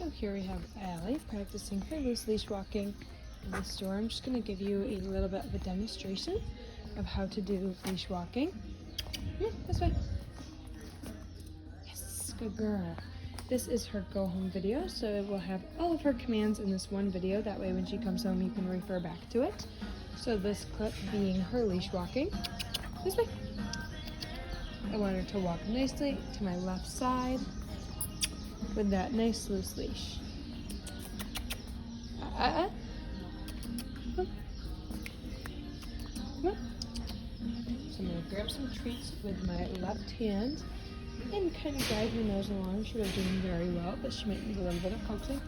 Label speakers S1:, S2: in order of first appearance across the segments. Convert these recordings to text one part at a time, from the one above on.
S1: So here we have Allie practicing her loose leash walking in the store. I'm just going to give you a little bit of a demonstration of how to do leash walking. This way. Yes, good girl. This is her go home video, so it will have all of her commands in this one video. That way when she comes home you can refer back to it. So this clip being her leash walking. This way. I want her to walk nicely to my left side with that nice loose leash. Come on. So I'm going to grab some treats with my left hand and kind of guide her nose along. She was doing very well, but she might need a little bit of coaxing.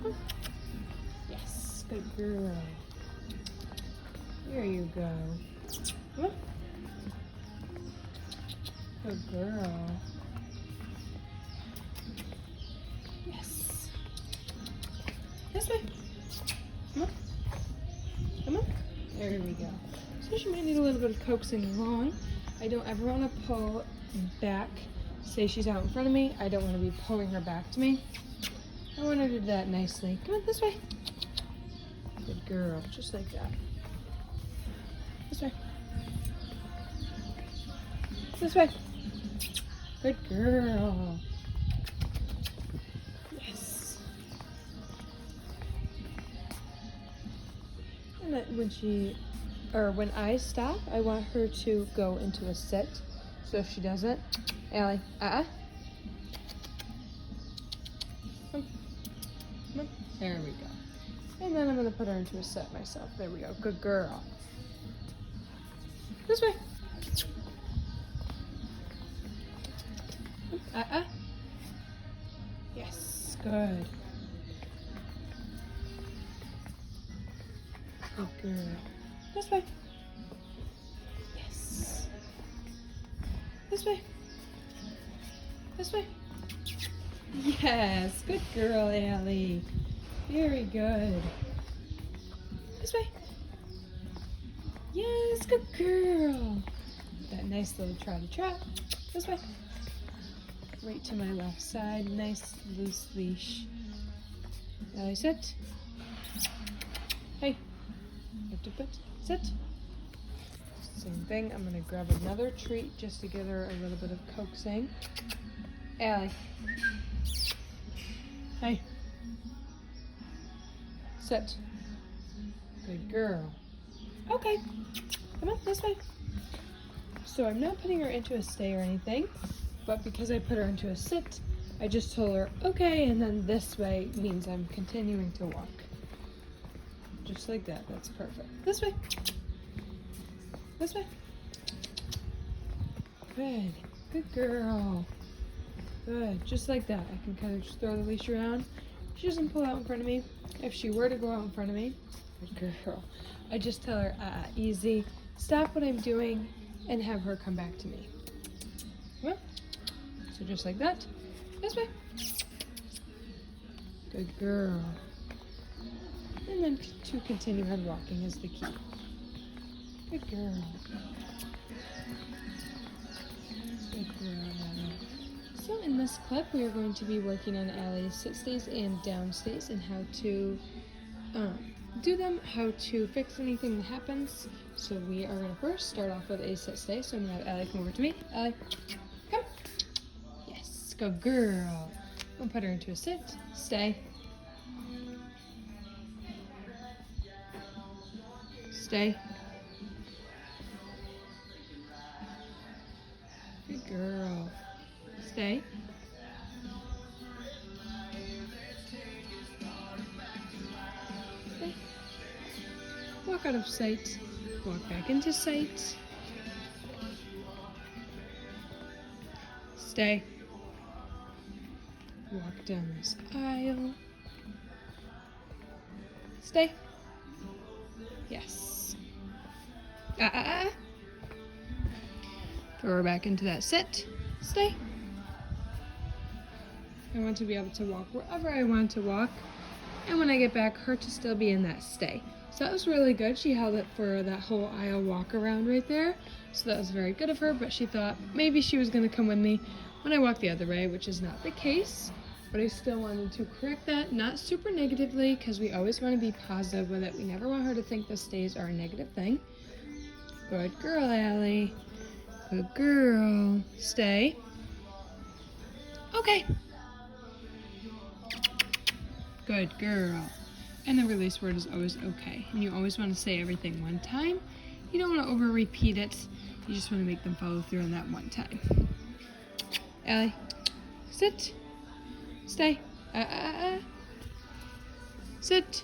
S1: Yes, good girl. There you go. Come on. Good girl. Yes. This way. Come on. Come on. There we go. So she might need a little bit of coaxing along. I don't ever want to pull back. Say she's out in front of me. I don't want to be pulling her back to me. I want her to do that nicely. Come on, this way. Good girl. Just like that. This way. This way. Good girl. Yes. And when I stop, I want her to go into a sit. So if she doesn't, Allie, Come on. There we go. And then I'm going to put her into a sit myself. There we go. Good girl. This way. Yes, good. Good girl. This way. Yes. This way. This way. Yes, good girl, Allie. Very good. This way. Yes, good girl. That nice little trotty trot. This way. Right to my left side. Nice loose leash. Allie, sit. Hey. Sit. Same thing. I'm going to grab another treat just to give her a little bit of coaxing. Allie. Hey. Sit. Good girl. Okay. Come on, this way. So I'm not putting her into a stay or anything, but because I put her into a sit, I just told her, okay, and then this way means I'm continuing to walk. Just like that. That's perfect. This way. This way. Good. Good girl. Good. Just like that. I can kind of just throw the leash around. She doesn't pull out in front of me. If she were to go out in front of me, good girl. I just tell her, easy. Stop what I'm doing and have her come back to me. Come on. So just like that. This way. Good girl. And then to continue on walking is the key. Good girl. Good girl. So in this clip, we are going to be working on Allie's sit stays and down stays and how to do them, how to fix anything that happens. So we are going to first start off with a sit stay. So I'm going to have Allie come over to me. Allie, come. Yes, good girl. We'll put her into a sit. Stay. Stay. Good girl. Stay. Stay. Walk out of sight. Walk back into sight. Stay. Walk down this aisle. Stay. Yes. Throw her back into that sit. Stay. I want to be able to walk wherever I want to walk. And when I get back, her to still be in that stay. So that was really good. She held it for that whole aisle walk around right there. So that was very good of her, but she thought maybe she was going to come with me when I walk the other way, which is not the case. but I still wanted to correct that, not super negatively, because we always want to be positive with it. We never want her to think the stays are a negative thing. Good girl, Allie. Good girl. Stay. Okay. Good girl. And the release word is always okay. And you always want to say everything one time. You don't want to over repeat it. You just want to make them follow through on that one time. Allie, sit. Stay. Sit.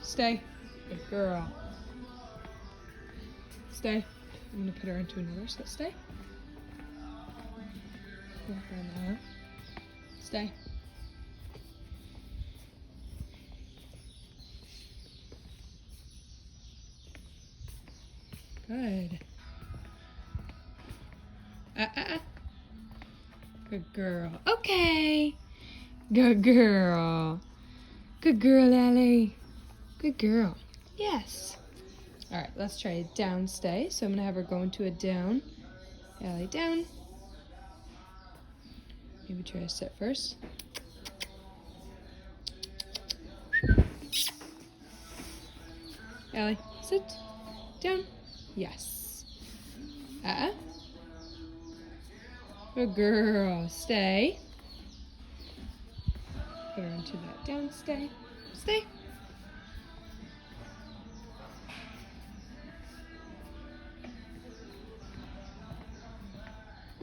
S1: Stay. Good girl. Stay. I'm going to put her into another sit. Stay. Stay. Good. Good girl. Okay. Good girl. Good girl, Allie. Good girl. Yes. All right, let's try a down stay. So I'm going to have her go into a down. Allie, down. Maybe try to sit first. Allie, sit. Down. Yes. Good girl. Stay. Put her into that down stay. Stay.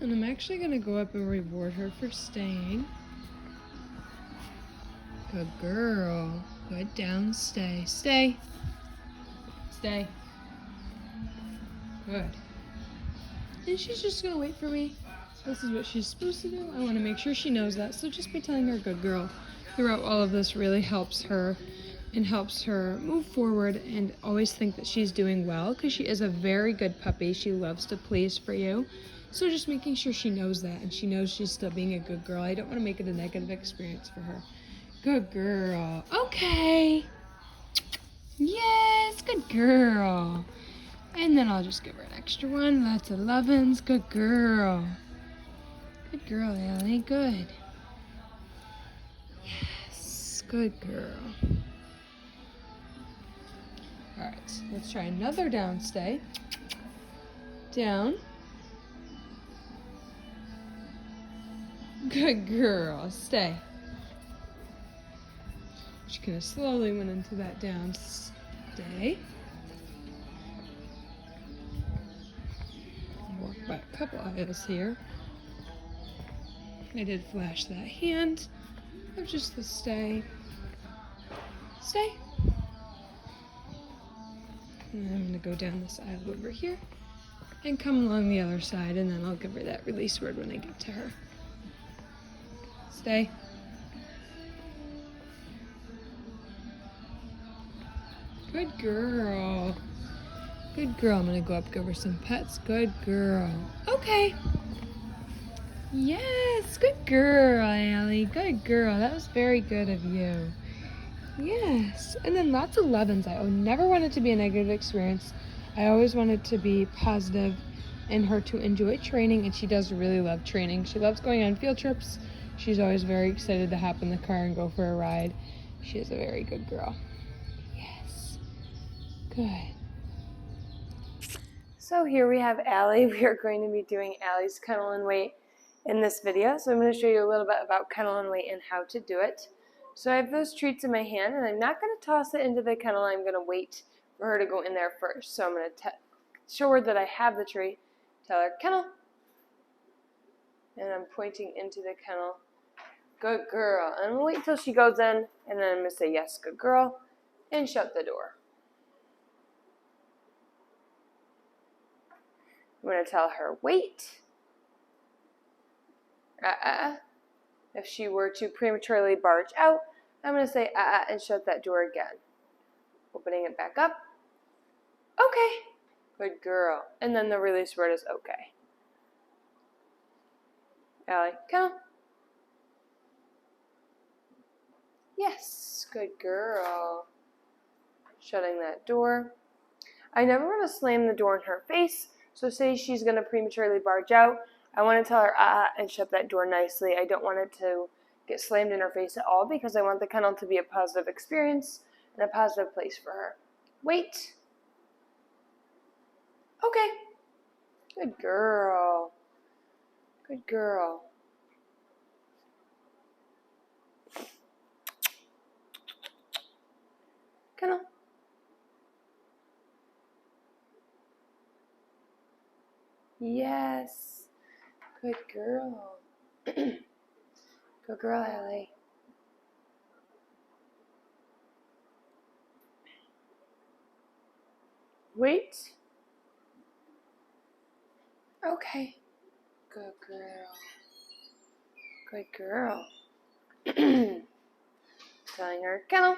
S1: And I'm actually going to go up and reward her for staying. Good girl. Good down stay. Stay. Stay. Good. And she's just going to wait for me. This is what she's supposed to do. I want to make sure she knows that. So just be telling her good girl throughout all of this really helps her and helps her move forward and always think that she's doing well, because she is a very good puppy. She loves to please for you. So just making sure she knows that and she knows she's still being a good girl. I don't want to make it a negative experience for her. Good girl. Okay. Yes, good girl. And then I'll just give her an extra one. Lots of lovin's. Good girl. Good girl, Allie. Good. Yes, good girl. All right, let's try another down stay. Down. Good girl. Stay. She kind of slowly went into that down stay. Walk back a couple aisles here. I did flash that hand of just the stay. Stay. And then I'm going to go down this aisle over here and come along the other side, and then I'll give her that release word when I get to her. Stay. Good girl. Good girl. I'm going to go up, give her some pets. Good girl. Okay. Yes, good girl, Allie. Good girl. That was very good of you. Yes. And then lots of lovin's. I never want it to be a negative experience. I always want it to be positive and her to enjoy training, and she does really love training. She loves going on field trips. She's always very excited to hop in the car and go for a ride. She is a very good girl. Yes. Good. So here we have Allie. We are going to be doing Allie's kennel and weight in this video. So I'm going to show you a little bit about kennel and weight and how to do it. So I have those treats in my hand, and I'm not going to toss it into the kennel. I'm going to wait for her to go in there first. So I'm going to show her that I have the treat, tell her kennel, and I'm pointing into the kennel. Good girl. And we'll wait until she goes in, and then I'm going to say yes, good girl, and shut the door. I'm going to tell her wait. If she were to prematurely barge out, I'm going to say and shut that door again. Opening it back up. Okay. Good girl. And then the release word is okay. Allie, come. Yes. Good girl. Shutting that door. I never want to slam the door in her face. So say she's going to prematurely barge out. I want to tell her and shut that door nicely. I don't want it to
S2: get slammed in her face at all because I want the kennel to be a positive experience and a positive place for her. Wait. Okay. Good girl. Good girl. Kennel. Yes. Good girl. Good girl, Allie. Wait. Okay. Good girl. Good girl. Telling her, kennel.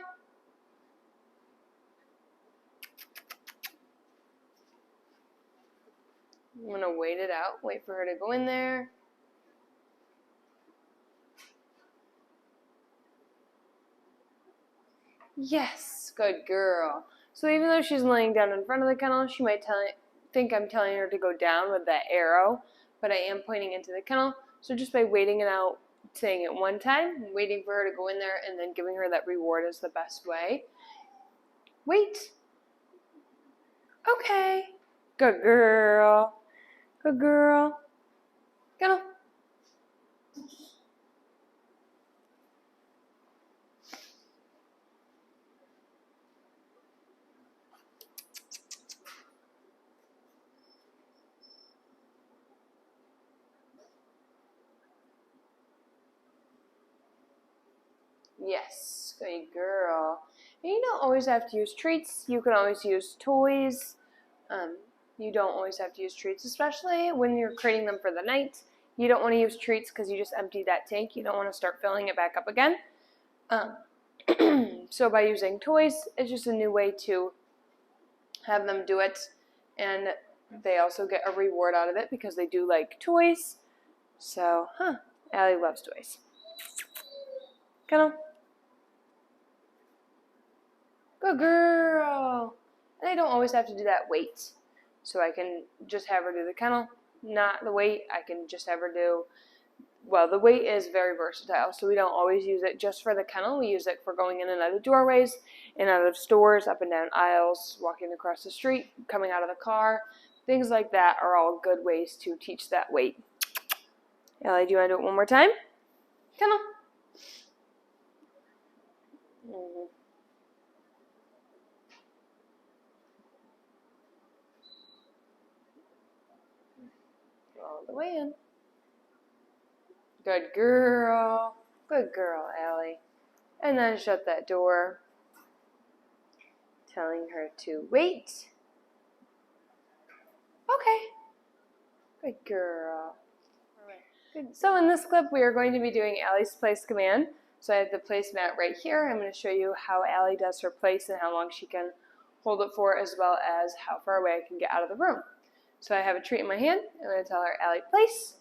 S2: I'm going to wait it out. Wait for her to go in there. Yes. Good girl. So even though she's laying down in front of the kennel, she might think I'm telling her to go down with that arrow, but I am pointing into the kennel. So just by waiting it out, saying it one time, waiting for her to go in there, and then giving her that reward is the best way. Wait. Okay. Good girl. Good girl. Kennel. Yes, good girl. And you don't always have to use treats. You can always use toys. You don't always have to use treats, especially when you're creating them for the night. You don't want to use treats because you just empty that tank. You don't want to start filling it back up again. So by using toys, it's just a new way to have them do it. And they also get a reward out of it because they do like toys. So, Allie loves toys. Kennel. Good girl. And I don't always have to do that weight. So I can just have her do the kennel, not the weight. I can just have her do, well, the weight is very versatile. So we don't always use it just for the kennel. We use it for going in and out of doorways, in and out of stores, up and down aisles, walking across the street, coming out of the car. Things like that are all good ways to teach that weight. Allie, do you want to do it one more time? Kennel. All the way in. Good girl. Good girl, Allie. And then shut that door. Telling her to wait. Okay. Good girl. Good. So in this clip, we are going to be doing Allie's place command. So I have the placemat right here. I'm going to show you how Allie does her place and how long she can hold it for, as well as how far away I can get out of the room. So I have a treat in my hand. I'm going to tell her, Allie, place.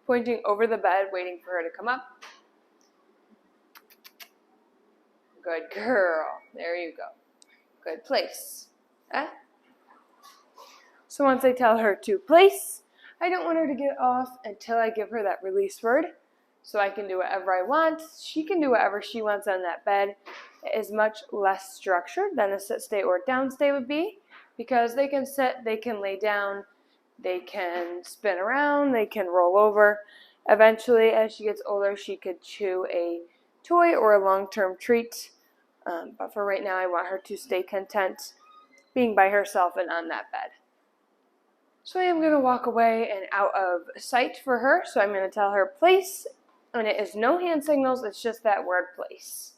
S2: Pointing over the bed, waiting for her to come up. Good girl. There you go. Good place. So once I tell her to place, I don't want her to get off until I give her that release word. So I can do whatever I want. She can do whatever she wants on that bed. It is much less structured than a sit stay or down stay would be, because they can sit, they can lay down, they can spin around, they can roll over. Eventually, as she gets older, she could chew a toy or a long-term treat. But for right now, I want her to stay content being by herself and on that bed. So I am going to walk away and out of sight for her. So I'm going to tell her place, and it is no hand signals, it's just that word place.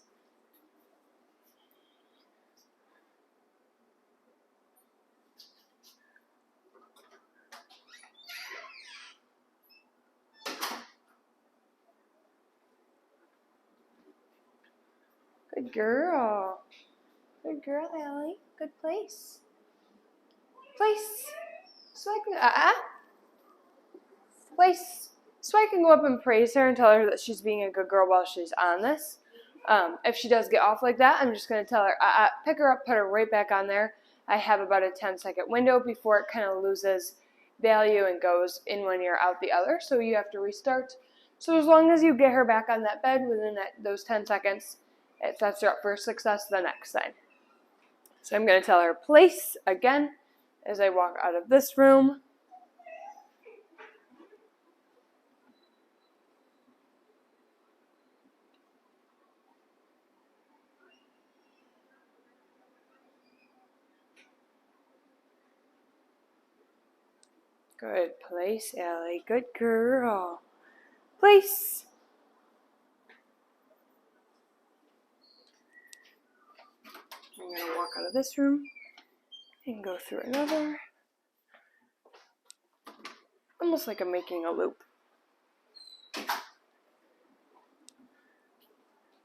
S2: Good girl. Good girl, Allie. Good place. Place. So I can, place. So I can go up and praise her and tell her that she's being a good girl while she's on this. If she does get off like that, I'm just going to tell her, pick her up, put her right back on there. I have about a 10-second window before it kind of loses value and goes in one ear, out the other. So you have to restart So as long as you get her back on that bed within those 10 seconds, it sets her up for success the next time. So I'm going to tell her place again as I walk out of this room. Good place, Allie. Good girl. Place. I'm going to walk out of this room and go through another. Almost like I'm making a loop.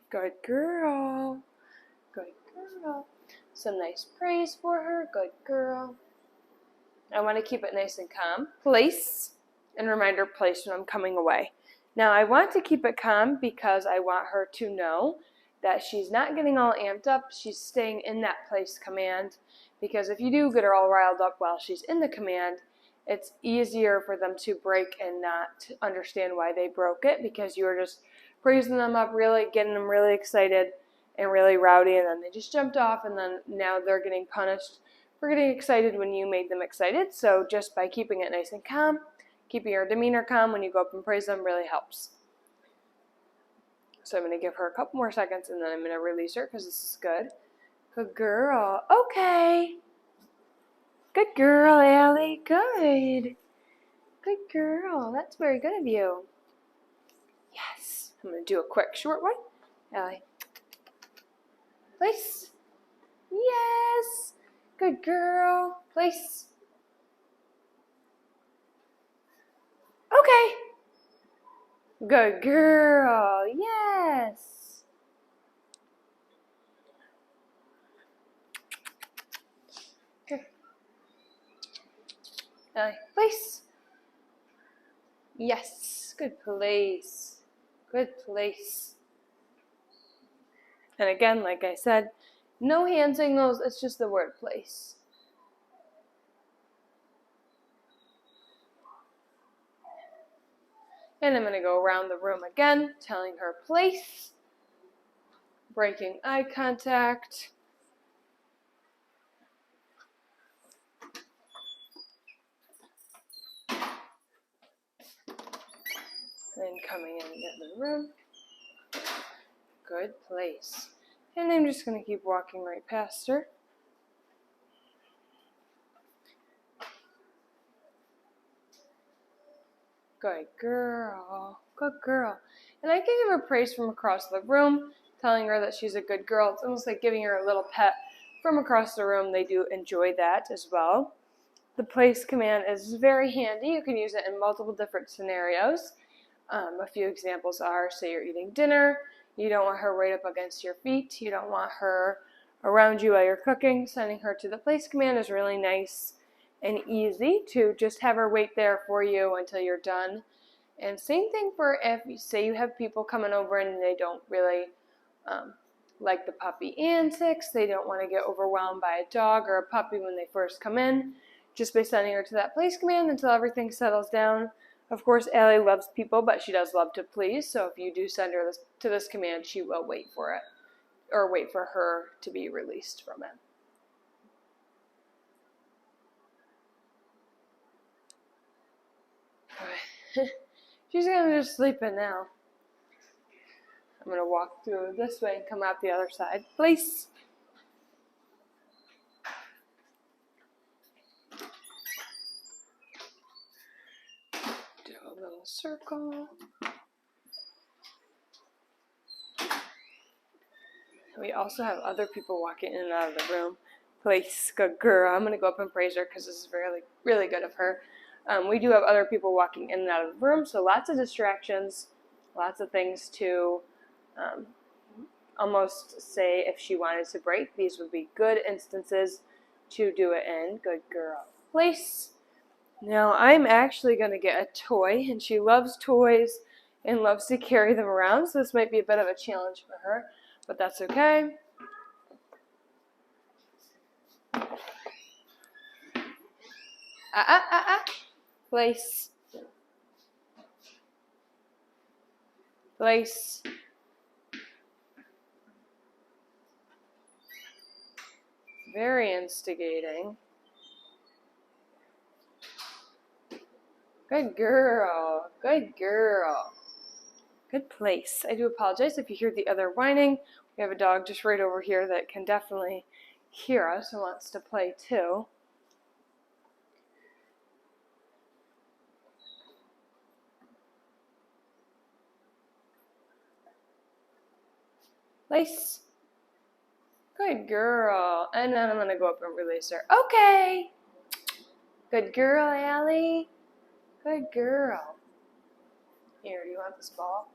S2: Good girl. Good girl. Some nice praise for her. Good girl. I want to keep it nice and calm. Place. And reminder, place when I'm coming away. Now I want to keep it calm because I want her to know that she's not getting all amped up. She's staying in that place command. Because if you do get her all riled up while she's in the command, it's easier for them to break and not understand why they broke it, because you were just praising them up, really getting them really excited and really rowdy, and then they just jumped off, and then now they're getting punished for getting excited when you made them excited. So just by keeping it nice and calm, keeping your demeanor calm when you go up and praise them really helps. So I'm going to give her a couple more seconds, and then I'm going to release her because this is good. Good girl. Okay. Good girl, Allie. Good. Good girl. That's very good of you. Yes. I'm going to do a quick short one. Allie. Place. Yes. Good girl. Place. Okay. Good girl. Yes. Here. Allie. Place. Yes. Good place. Good place. And again, like I said, no hand signals. It's just the word place. And I'm going to go around the room again, telling her place, breaking eye contact, and coming in the room. Good place. And I'm just going to keep walking right past her. Good girl. Good girl. And I can give her praise from across the room, telling her that she's a good girl. It's almost like giving her a little pet from across the room. They do enjoy that as well. The place command is very handy. You can use it in multiple different scenarios. A few examples are, say you're eating dinner, you don't want her right up against your feet, you don't want her around you while you're cooking. Sending her to the place command is really nice and easy to just have her wait there for you until you're done. And same thing for if, say you have people coming over and they don't really like the puppy antics, they don't want to get overwhelmed by a dog or a puppy when they first come in, just by sending her to that place command until everything settles down. Of course, Allie loves people, but she does love to please, so if you do send her to this command, she will wait for it, or wait for her to be released from it. She's going to just sleep in now. I'm going to walk through this way and come out the other side. Place. Do a little circle. We also have other people walking in and out of the room. Place. Good girl. I'm going to go up and praise her because this is really, really good of her. We do have other people walking in and out of the room, so lots of distractions, lots of things to almost say if she wanted to break. These would be good instances to do it in. Good girl. Place. Now I'm actually going to get a toy, and she loves toys and loves to carry them around, so this might be a bit of a challenge for her, but that's okay. Place. Place. Very instigating. Good girl. Good girl. Good place. I do apologize if you hear the other whining. We have a dog just right over here that can definitely hear us and wants to play too. Place. Good girl. And then I'm going to go up and release her. Okay. Good girl, Allie. Good girl. Here, do you want this ball?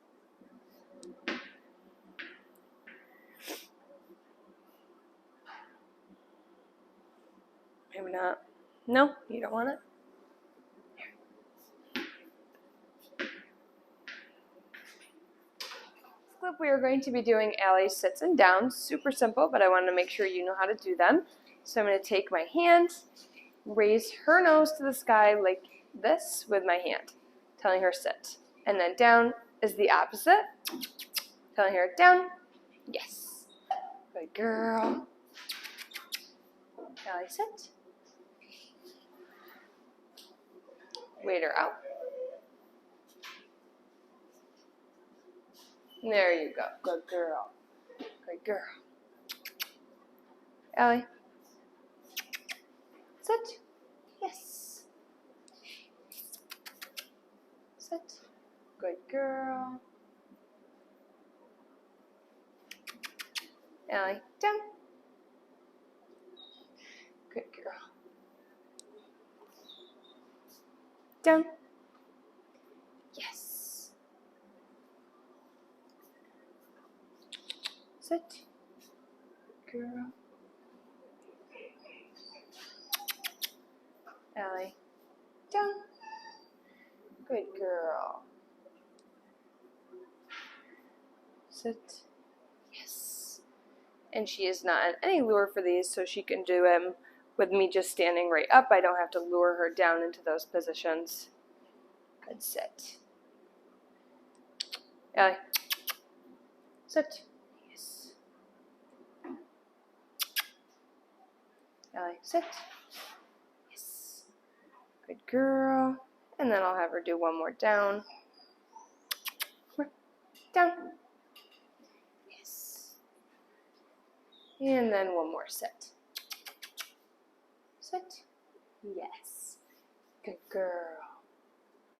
S2: Maybe not. No, you don't want it? Clip we are going to be doing Allie's sits and downs. Super simple, but I want to make sure you know how to do them. So I'm going to take my hand, raise her nose to the sky like this with my hand, telling her sit. And then down is the opposite, telling her down. Yes. Good girl. Allie, sit. Wait her out. There you go. Good girl. Good girl. Allie. Sit. Yes. Sit. Good girl. Allie, down. Good girl. Down. Yes. Sit. Good girl. Allie, down. Good girl. Sit. Yes. And she is not on any lure for these, so she can do them with me just standing right up. I don't have to lure her down into those positions. Good sit. Allie, sit. Yes. Allie, sit. Yes. Good girl. And then I'll have her do one more down. Down. Yes. And then one more sit. Sit. Yes. Good girl.